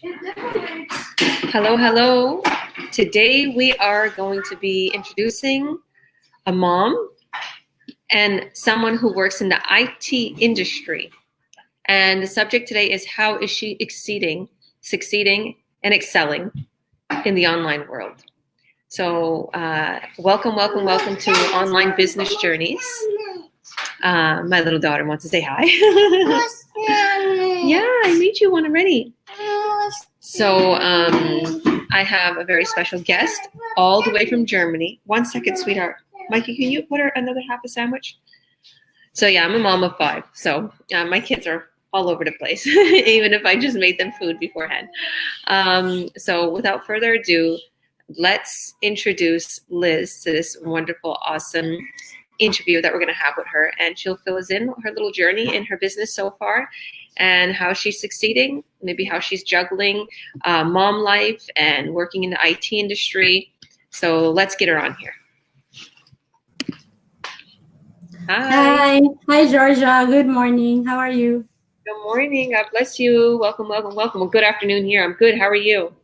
Hello, hello. Today we are going to be introducing a mom and someone who works in the IT industry. And the subject today is how is she succeeding, and excelling in the online world. So welcome to Online Business Journeys. My little daughter wants to say hi. Yeah, I made you one already. So I have a very special guest all the way from Germany. 1 second, sweetheart. Mikey, can you put her another half a sandwich? So yeah, I'm a mom of 5. So my kids are all over the place, even if I just made them food beforehand. So without further ado, let's introduce Liz to this wonderful, awesome interview that we're going to have with her. And she'll fill us in her little journey in her business so far and how she's succeeding, maybe how she's juggling mom life and working in the IT industry. So let's get her on here. Hi. Hi, Georgia. Good morning. How are you? Good morning. God bless you. Welcome. Well, good afternoon here. I'm good. How are you?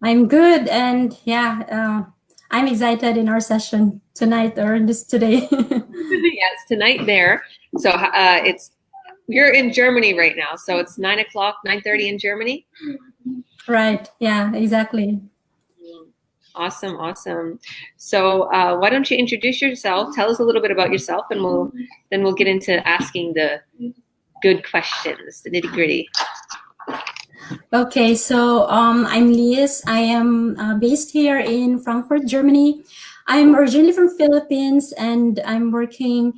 I'm good. And I'm excited in our session tonight or today. Yes, tonight there. So you're in Germany right now. So it's 9 o'clock, 9:30 in Germany. Right. Yeah, exactly. Awesome. So why don't you introduce yourself? Tell us a little bit about yourself, and we'll get into asking the good questions, the nitty gritty. Okay, so I'm Liz. I am based here in Frankfurt, Germany. I'm originally from Philippines, and I'm working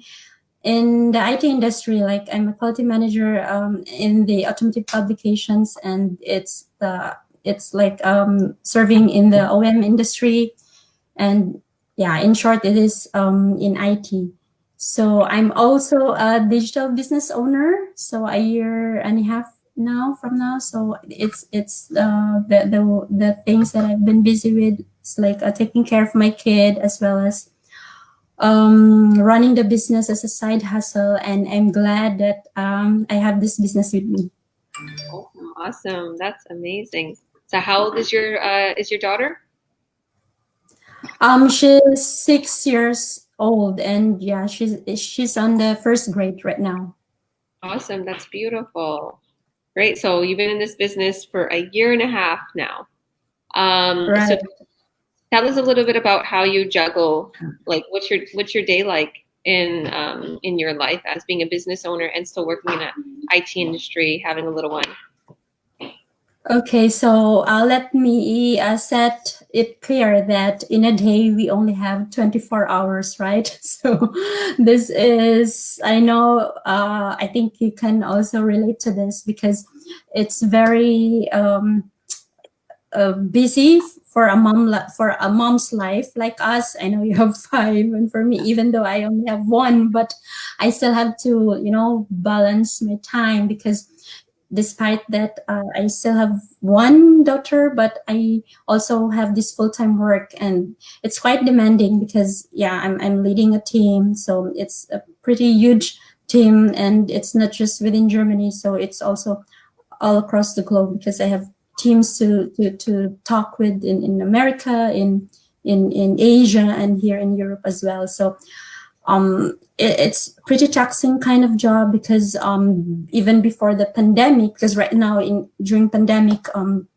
in the IT industry. Like I'm a quality manager in the automotive publications, and it's like serving in the OEM industry. And yeah, in short, it is in IT. So I'm also a digital business owner. So a year and a half from now. So it's the things that I've been busy with. It's like taking care of my kid as well as running the business as a side hustle. And I'm glad that I have this business with me. Awesome. That's amazing. So how old is your daughter? She's 6 years old, and yeah, she's on the first grade right now. Awesome. That's beautiful. Great. So you've been in this business for a year and a half now. Right. So tell us a little bit about how you juggle, like what's your day like in your life as being a business owner and still working in the IT industry, having a little one. Okay, so let me set it clear that in a day we only have 24 hours, right? So this is, I know, I think you can also relate to this because it's very busy for a mom's life like us. I know you have 5, and for me, even though I only have 1, but I still have to balance my time because despite that, I still have 1 daughter, but I also have this full-time work, and it's quite demanding because I'm leading a team, so it's a pretty huge team, and it's not just within Germany, so it's also all across the globe because I have teams to talk with in America, in Asia, and here in Europe as well. So it's pretty taxing kind of job because even before the pandemic, because right now during pandemic, I'm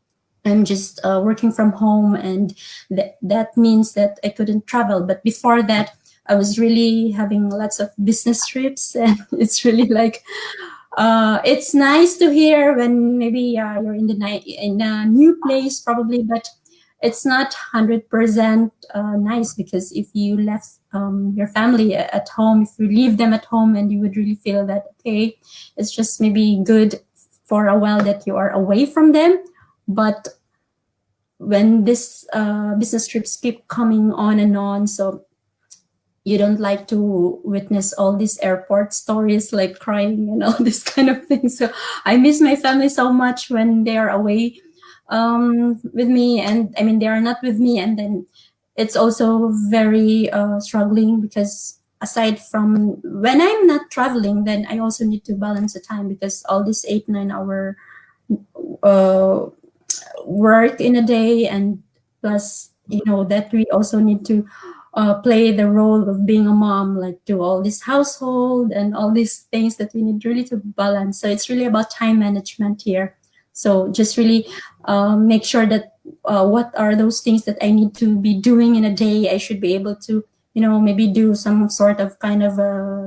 just working from home, and that means that I couldn't travel. But before that, I was really having lots of business trips, and it's really like it's nice to hear when maybe you're in in a new place probably, but it's not 100% nice because if you left your family at home, if you leave them at home, and you would really feel that, okay, it's just maybe good for a while that you are away from them. But when this business trips keep coming on and on, so you don't like to witness all these airport stories like crying and all this kind of things. So I miss my family so much when they are away with me, and I mean they are not with me, and then it's also very struggling because aside from when I'm not traveling, then I also need to balance the time because all these 8-9 hour uh, work in a day, and plus that we also need to play the role of being a mom, like do all this household and all these things that we need really to balance. So it's really about time management here. So just really make sure that what are those things that I need to be doing in a day. I should be able to maybe do some sort of kind of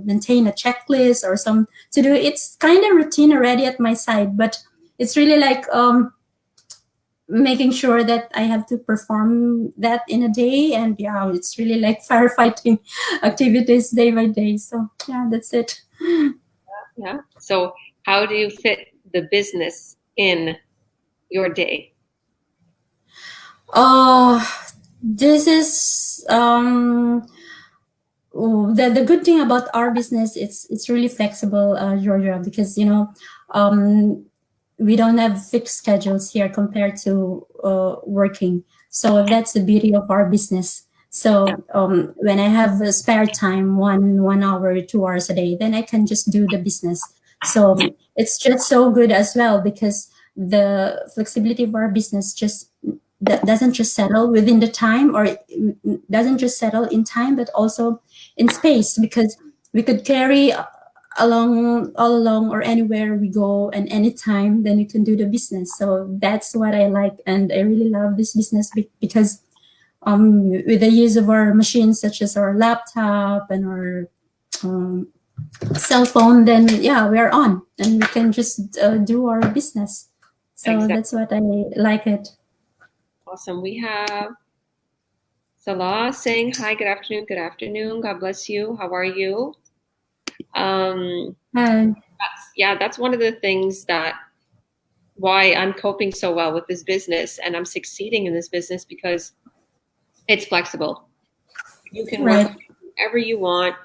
maintain a checklist or some to do. It's kind of routine already at my side, but it's really like making sure that I have to perform that in a day. And yeah, it's really like firefighting activities day by day. So yeah, that's it. Yeah. So how do you fit the business in your day? This is the good thing about our business. It's really flexible, Georgia, because um, we don't have fixed schedules here compared to working. So that's the beauty of our business. So when I have a spare time, 1 hour, 2 hours a day, then I can just do the business. So it's just so good as well, because the flexibility of our business just that doesn't just settle within the time, or it doesn't just settle in time, but also in space, because we could carry along all along or anywhere we go and anytime, then you can do the business. So that's what I like, and I really love this business because with the use of our machines, such as our laptop and our um, cell phone, then yeah, we are on and we can just do our business. So Exactly. that's what I like it. Awesome. We have Salah saying, hi, good afternoon. Good afternoon. God bless you. How are you? And That's one of the things that why I'm coping so well with this business and I'm succeeding in this business, because it's flexible. You can work right, whenever you want.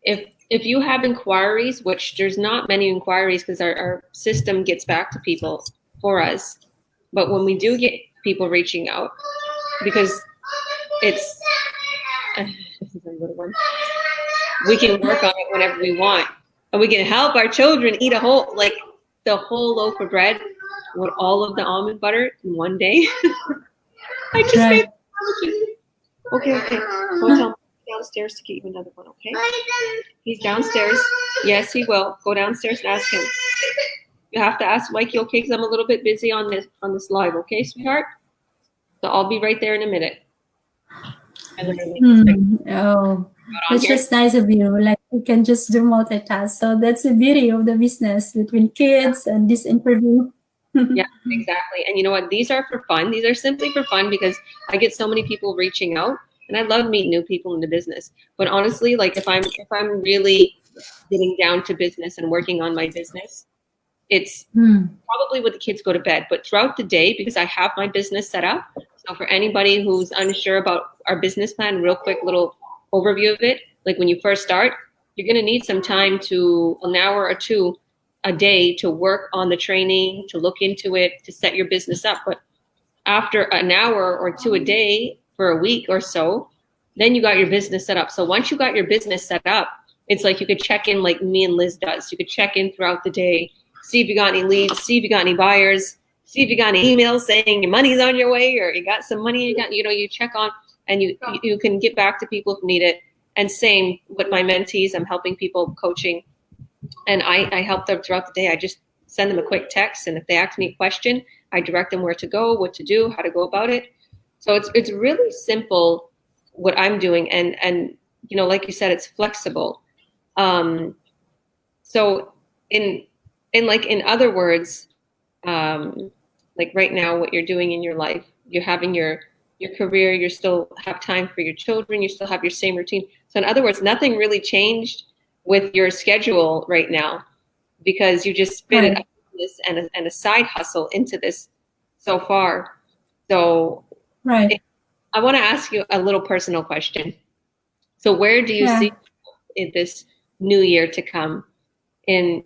If you have inquiries, which there's not many inquiries because our system gets back to people for us, but when we do get people reaching out, because it's this is a little one, we can work on it whenever we want, and we can help our children eat the whole loaf of bread with all of the almond butter in one day. I just made right. sandwiches. Okay. Go tell him downstairs to get you another one, okay? He's downstairs. Yes, he will. Go downstairs and ask him. You have to ask Mikey, okay? Because I'm a little bit busy on this live, okay, sweetheart? So I'll be right there in a minute. I literally just Oh, on that's here. just nice of you. Like you can just do multitask. So that's the beauty of the business between kids and this interview. Yeah, exactly. And you know what? These are for fun. These are simply for fun because I get so many people reaching out, and I love meeting new people in the business. But honestly, like if I'm really getting down to business and working on my business, it's probably when the kids go to bed. But throughout the day, because I have my business set up, so for anybody who's unsure about our business plan, real quick little overview of it. Like when you first start, you're going to need some time to an hour or two a day to work on the training, to look into it, to set your business up. But after an hour or two a day for a week or so, then you got your business set up. So once you got your business set up, it's like you could check in like me and Liz does. You could check in throughout the day, see if you got any leads, see if you got any buyers, see if you got any emails saying your money's on your way or you got some money, you check on, and you can get back to people if need it. And same with my mentees, I'm helping people coaching, and I help them throughout the day. I just send them a quick text, and if they ask me a question, I direct them where to go, what to do, how to go about it. So it's really simple what I'm doing, and like you said, it's flexible. Um, so in other words, like right now, what you're doing in your life, you're having your career, you still have time for your children, you still have your same routine. So in other words, nothing really changed with your schedule right now because you just fitted Right. this and a side hustle into this so far. So Right. I want to ask you a little personal question. So where do you Yeah. see in this new year to come in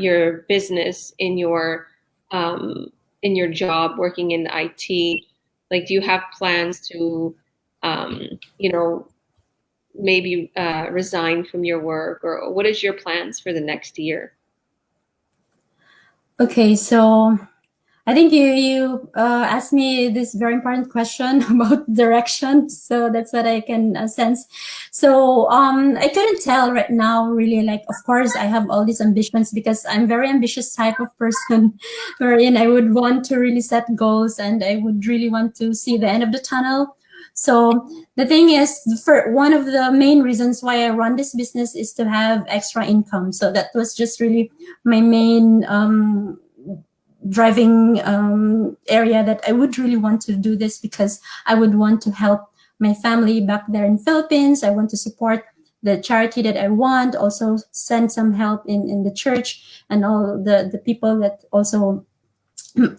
your business, in your job, working in IT? Like, do you have plans to, maybe resign from your work, or what is your plans for the next year? Okay. So I think you asked me this very important question about direction, so that's what I can sense. So I couldn't tell right now, really. Like, of course, I have all these ambitions because I'm very ambitious type of person, wherein I would want to really set goals and I would really want to see the end of the tunnel. So the thing is, for one of the main reasons why I run this business is to have extra income. So that was just really my main driving area that I would really want to do this, because I would want to help my family back there in Philippines. I want to support the charity that I want, also send some help in the church and all the people that also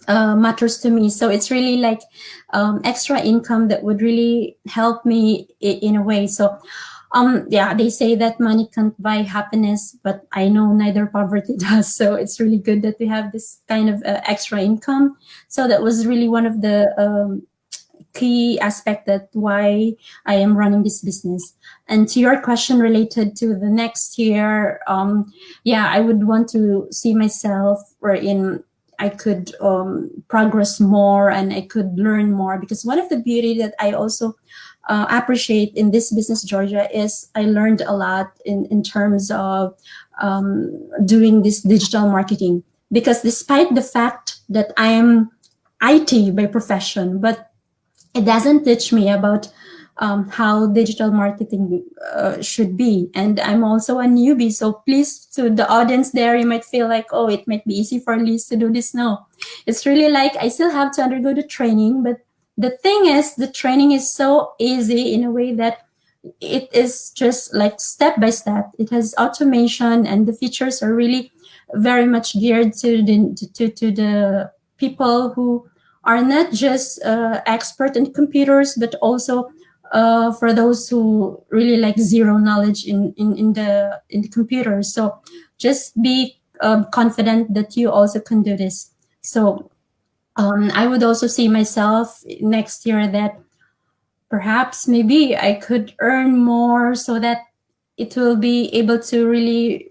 matters to me. So it's really like extra income that would really help me in a way. So yeah, they say that money can't buy happiness, but I know neither poverty does. So it's really good that we have this kind of extra income. So that was really one of the key aspect that why I am running this business. And to your question related to the next year, yeah, I would want to see myself wherein I could progress more and I could learn more, because one of the beauty that I also appreciate in this business, Georgia, is I learned a lot in terms of doing this digital marketing. Because despite the fact that I am IT by profession, but it doesn't teach me about how digital marketing should be. And I'm also a newbie. So please, to the audience there, you might feel like, oh, it might be easy for Liz to do this. No, it's really like I still have to undergo the training. But the thing is, the training is so easy in a way that it is just like step by step. It has automation and the features are really very much geared to the people who are not just expert in computers, but also for those who really like zero knowledge in the computers. So just be confident that you also can do this. So I would also see myself next year that perhaps maybe I could earn more so that it will be able to really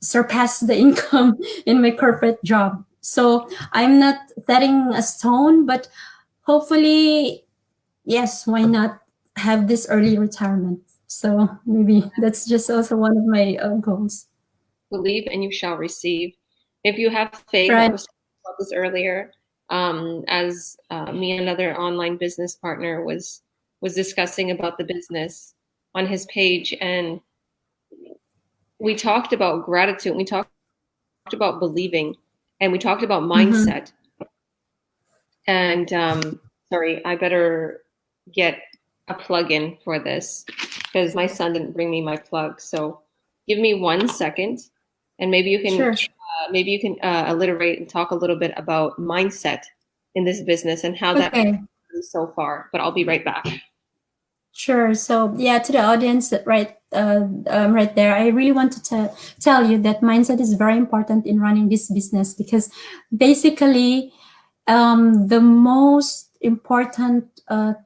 surpass the income in my corporate job. So I'm not setting a stone, but hopefully, yes, why not have this early retirement? So maybe that's just also one of my goals. Believe and you shall receive. If you have faith, I Right. was talking about this earlier, as me and another online business partner was discussing about the business on his page, and we talked about gratitude, we talked about believing, and we talked about Mm-hmm. mindset. And sorry, I better get a plug-in for this because my son didn't bring me my plug. So give me 1 second, and Sure. maybe you can alliterate and talk a little bit about mindset in this business and how that Okay. so far. But I'll be right back. Sure. So yeah, to the audience, that right there, I really want to tell you that mindset is very important in running this business, because basically, the most important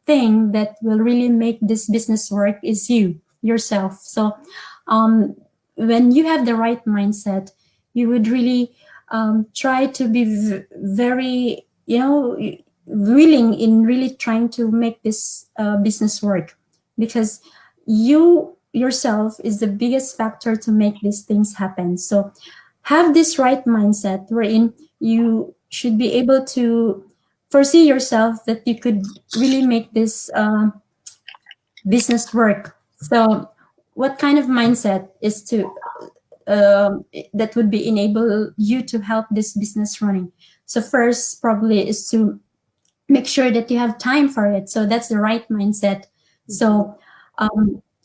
thing that will really make this business work is you yourself. So when you have the right mindset, you would really try to be very, willing in really trying to make this business work, because you yourself is the biggest factor to make these things happen. So have this right mindset wherein you should be able to foresee yourself that you could really make this business work. So what kind of mindset is to that would be enable you to help this business running? So first probably is to make sure that you have time for it. So that's the right mindset. So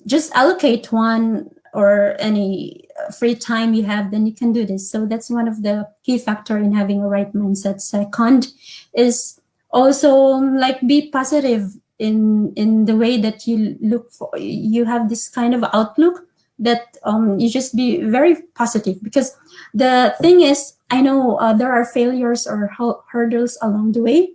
just allocate one or any free time you have, then you can do this. So that's one of the key factor in having a right mindset. Second is also like be positive in the way that you look for. You have this kind of outlook that you just be very positive, because the thing is, I know there are failures or hurdles along the way,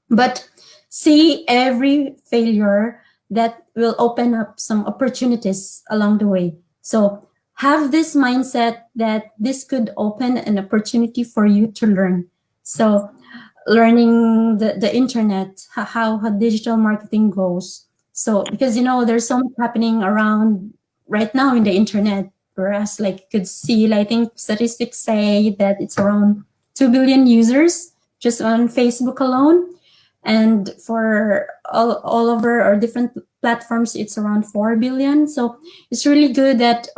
but see every failure that will open up some opportunities along the way. So have this mindset that this could open an opportunity for you to learn. So learning the internet, how digital marketing goes. So because there's so much happening around right now in the internet, whereas like you could see, I think statistics say that it's around 2 billion users just on Facebook alone, and for all over our different platforms it's around 4 billion. So it's really good that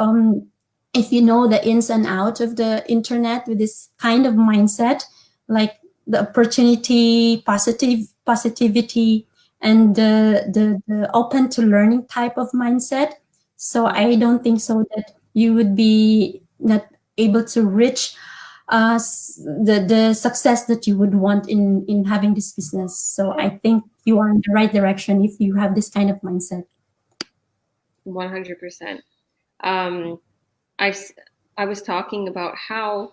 if you know the ins and outs of the internet with this kind of mindset, like the opportunity, positivity, and the open to learning type of mindset. So I don't think so that you would be not able to reach the success that you would want in having this business. So I think you are in the right direction if you have this kind of mindset. 100%. I was talking about how,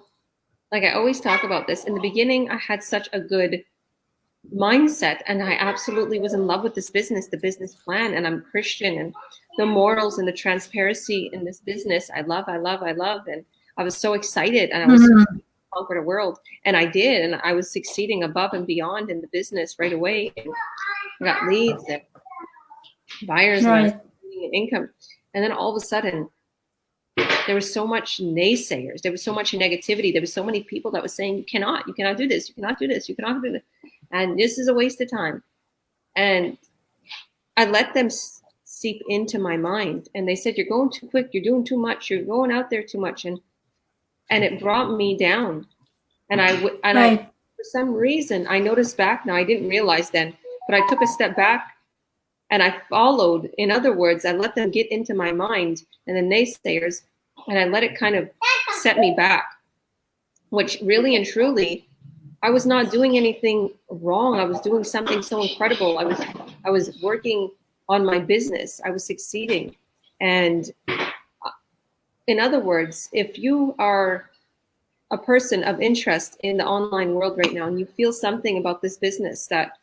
like I always talk about this, in the beginning I had such a good mindset and I absolutely was in love with this business, the business plan, and I'm Christian, and the morals and the transparency in this business I love. And I was so excited, and I was conquer the world, and I did, and I was succeeding above and beyond in the business right away, and I got leads and buyers, Right. and I was getting income. And then all of a sudden there was so much naysayers, there was so much negativity, there was so many people that was saying you cannot do this, you cannot do this, you cannot do this, and this is a waste of time. And I let them seep into my mind, and they said, you're going too quick, you're doing too much, you're going out there too much, and it brought me down. And I for some reason I noticed back now, I didn't realize then, but I took a step back and I followed. In other words, I let them get into my mind and the naysayers, and I let it kind of set me back, which really and truly, I was not doing anything wrong. I was doing something so incredible. I was working on my business. I was succeeding. And in other words, if you are a person of interest in the online world right now and you feel something about this business that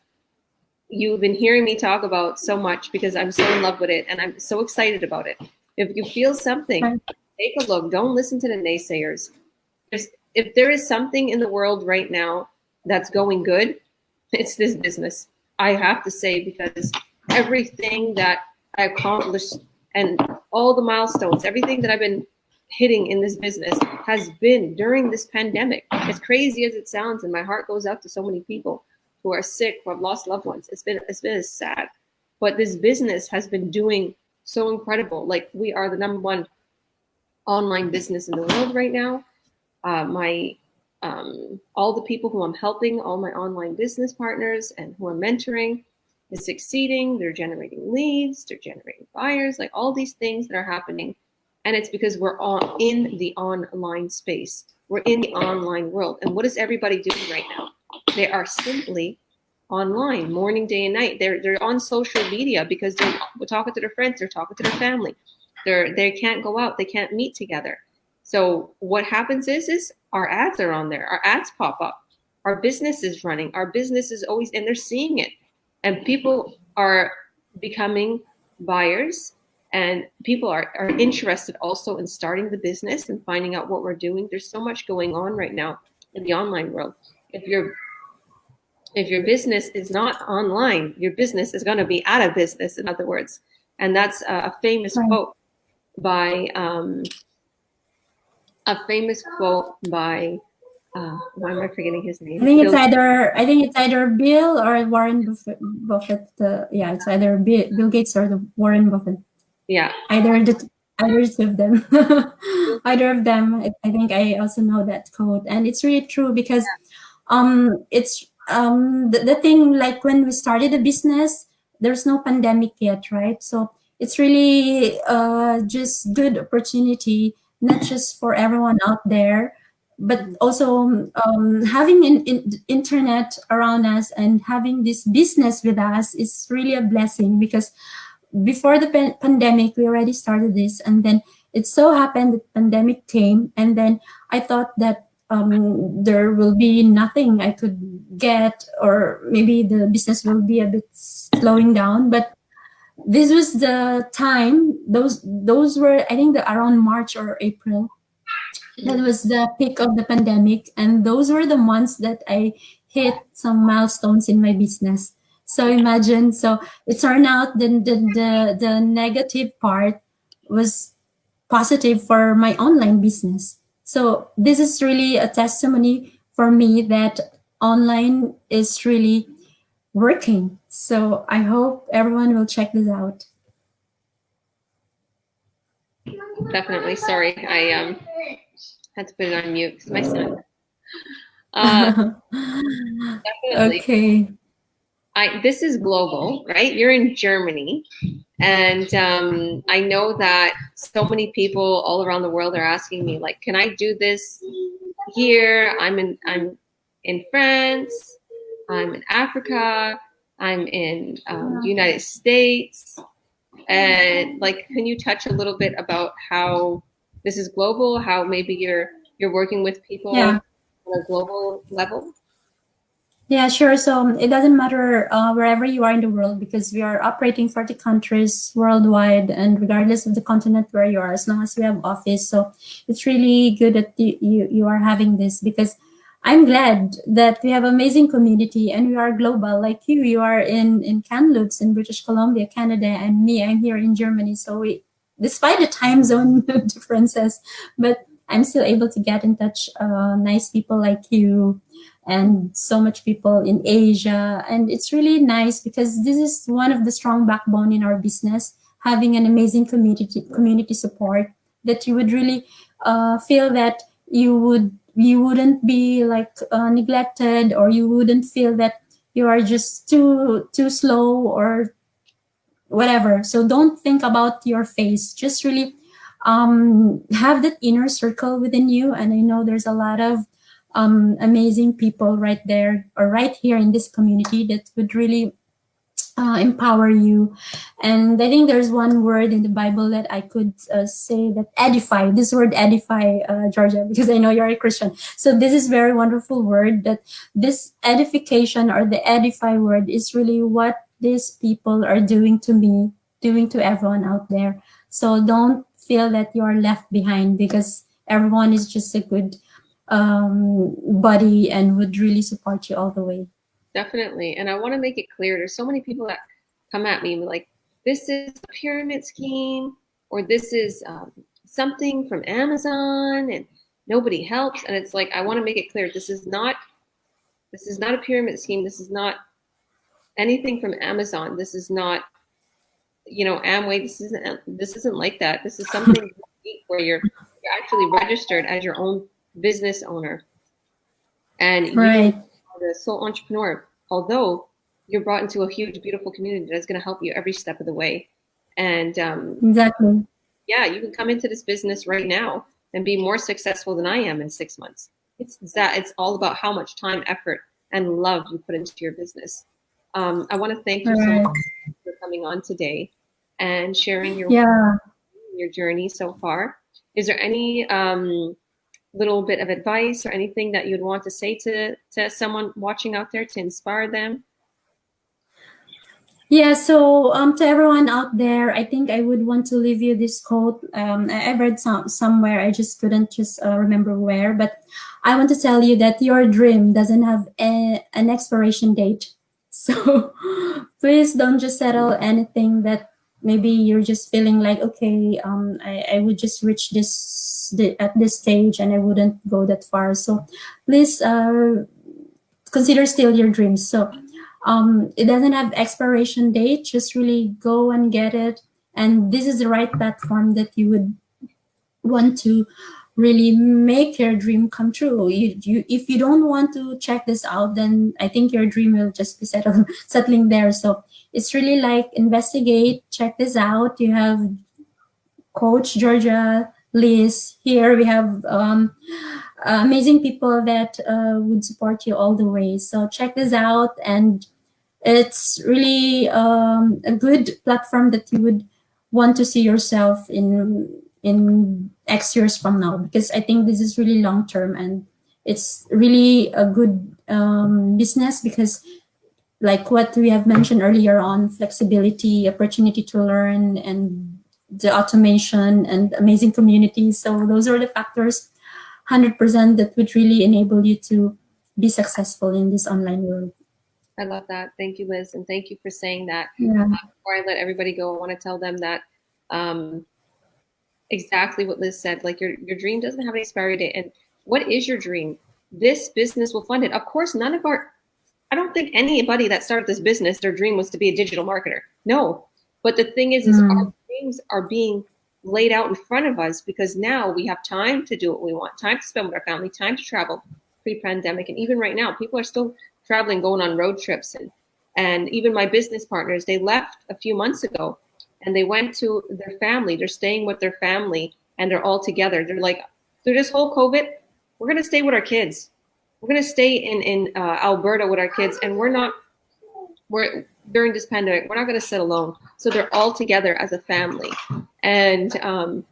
you've been hearing me talk about so much, because I'm so in love with it and I'm so excited about it. If you feel something, take a look. Don't listen to the naysayers. If there is something in the world right now that's going good, it's this business. I have to say, because everything that I accomplished and all the milestones, everything that I've been hitting in this business has been during this pandemic. As crazy as it sounds, and my heart goes out to so many people who are sick, who have lost loved ones. It's been sad, but this business has been doing so incredible. Like, we are the #1 online business in the world right now. All the people who I'm helping, all my online business partners and who I'm mentoring, is succeeding. They're generating leads, they're generating buyers, like all these things that are happening. And it's because we're all in the online space. We're in the online world. And what is everybody doing right now? They are simply online, morning, day, and night. They're on social media because they're talking to their friends, they're talking to their family. They can't go out, they can't meet together. So what happens is our ads are on there. Our ads pop up. Our business is running. Our business is always, and they're seeing it. And people are becoming buyers, and people are interested also in starting the business and finding out what we're doing. There's so much going on right now in the online world. If your business is not online, your business is going to be out of business, in other words. And that's a famous quote by why am I forgetting his name? I think it's either Bill or Warren Buffett. It's either Bill Gates or the Warren Buffett. Yeah. Either two of them. Either of them. I think I also know that quote, and it's really true because it's the thing, like when we started a business, there's no pandemic yet, right? So it's really just good opportunity, not just for everyone out there, but also having internet around us and having this business with us is really a blessing, because before the pandemic we already started this, and then it so happened that pandemic came, and then I thought that there will be nothing I could get, or maybe the business will be a bit slowing down. But this was the time, those were, I think, around March or April. That was the peak of the pandemic, and those were the months that I hit some milestones in my business. So imagine, so it turned out the negative part was positive for my online business. So this is really a testimony for me that online is really working. So I hope everyone will check this out. Definitely. Sorry, I had to put it on mute because my son. Definitely. Okay. This is global, right? You're in Germany, and I know that so many people all around the world are asking me, like, can I do this here? I'm in France. I'm in Africa. I'm in the United States. And like, can you touch a little bit about how this is global? How maybe you're working with people Yeah. on a global level? Yeah, sure. So it doesn't matter wherever you are in the world because we are operating 40 countries worldwide, and regardless of the continent where you are, as long as we have office. So it's really good that you are having this because I'm glad that we have amazing community and we are global. Like you are in Kamloops in British Columbia, Canada, and me, I'm here in Germany. So we, despite the time zone differences, but I'm still able to get in touch nice people like you and so much people in Asia. And it's really nice because this is one of the strong backbone in our business, having an amazing community support that you would really feel that you wouldn't be like neglected, or you wouldn't feel that you are just too slow or whatever. So don't think about your face. Just really have that inner circle within you. And I know there's a lot of amazing people right there or right here in this community that would really empower you. And I think there's one word in the Bible that I could say that edify. This word edify, Georgia, because I know you're a Christian. So this is very wonderful word that this edification or the edify word is really what these people are doing to me, doing to everyone out there. So don't feel that you're left behind because everyone is just a good buddy and would really support you all the way. Definitely. And I want to make it clear, there's so many people that come at me like, this is a pyramid scheme, or this is something from Amazon and nobody helps. And it's like, I want to make it clear, this is not a pyramid scheme. This is not anything from Amazon. This is not, Amway. This isn't like that. This is something where you're actually registered as your own business owner. And Right. you are the sole entrepreneur, although you're brought into a huge, beautiful community that's going to help you every step of the way. And Exactly. yeah, you can come into this business right now and be more successful than I am in 6 months. It's all about how much time, effort, and love you put into your business. I want to thank you so much for coming on today and sharing your journey so far. Is there any little bit of advice or anything that you'd want to say to someone watching out there to inspire them? Yeah, so to everyone out there, I think I would want to leave you this quote. I've read somewhere, I just couldn't just remember where, but I want to tell you that your dream doesn't have an expiration date. So please don't just settle anything that maybe you're just feeling like, okay, I would just reach at this stage and I wouldn't go that far. So please consider still your dreams. So it doesn't have expiration date. Just really go and get it. And this is the right platform that you would want to really make your dream come true. If you don't want to check this out, then I think your dream will just be settling there. So it's really like investigate, check this out. You have Coach Georgia, Liz here. We have amazing people that would support you all the way. So check this out, and it's really a good platform that you would want to see yourself in X years from now, because I think this is really long term and it's really a good business because like what we have mentioned earlier on, flexibility, opportunity to learn, and the automation and amazing communities. So those are the factors 100% that would really enable you to be successful in this online world. I love that. Thank you, Liz, and thank you for saying that. Yeah. Before I let everybody go, I want to tell them that exactly what Liz said. Like your dream doesn't have an expiry date. And what is your dream? This business will fund it. Of course, I don't think anybody that started this business, their dream was to be a digital marketer. No. But the thing is our dreams are being laid out in front of us because now we have time to do what we want, time to spend with our family, time to travel pre-pandemic. And even right now, people are still traveling, going on road trips. And even my business partners, they left a few months ago and they went to their family. They're staying with their family and they're all together. They're like, through this whole COVID, we're going to stay with our kids. We're going to stay in Alberta with our kids. And we're during this pandemic, we're not going to sit alone. So they're all together as a family. And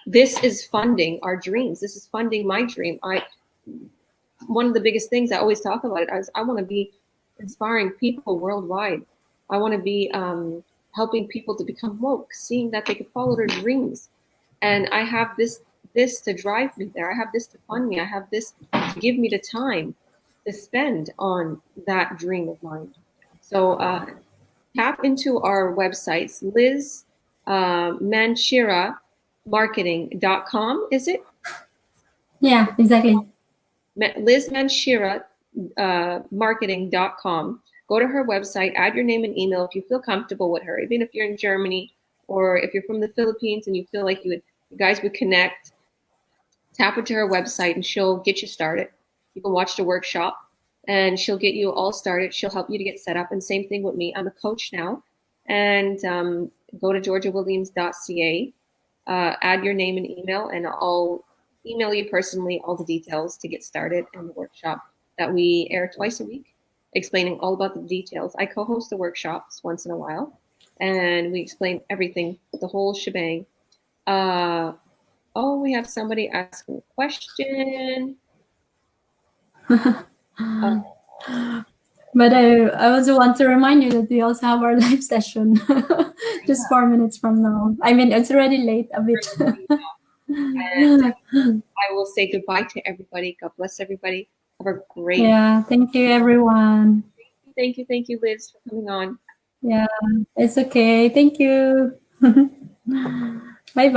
this is funding our dreams. This is funding my dream. One of the biggest things I always talk about it is I want to be inspiring people worldwide. I want to be helping people to become woke, seeing that they can follow their dreams. And I have this to drive me there. I have this to fund me. I have this to give me the time to spend on that dream of mine. So tap into our websites, Liz Manchera marketing.com, is it? Yeah, exactly. Liz Manchera marketing.com. Go to her website, add your name and email if you feel comfortable with her, even if you're in Germany or if you're from the Philippines and you feel like you guys would connect. Tap into her website and she'll get you started. You can watch the workshop and she'll get you all started. She'll help you to get set up. And same thing with me. I'm a coach now. And go to georgiawilliams.ca, add your name and email, and I'll email you personally all the details to get started in the workshop that we air twice a week, explaining all about the details. I co-host the workshops once in a while, and we explain everything, the whole shebang. Oh, we have somebody asking a question. But I also want to remind you that we also have our live session just 4 minutes from now. I mean, it's already late a bit. And I will say goodbye to everybody. God bless everybody. Have a great. Yeah, thank you, everyone. Thank you, Liz, for coming on. Yeah, it's okay. Thank you. Bye bye.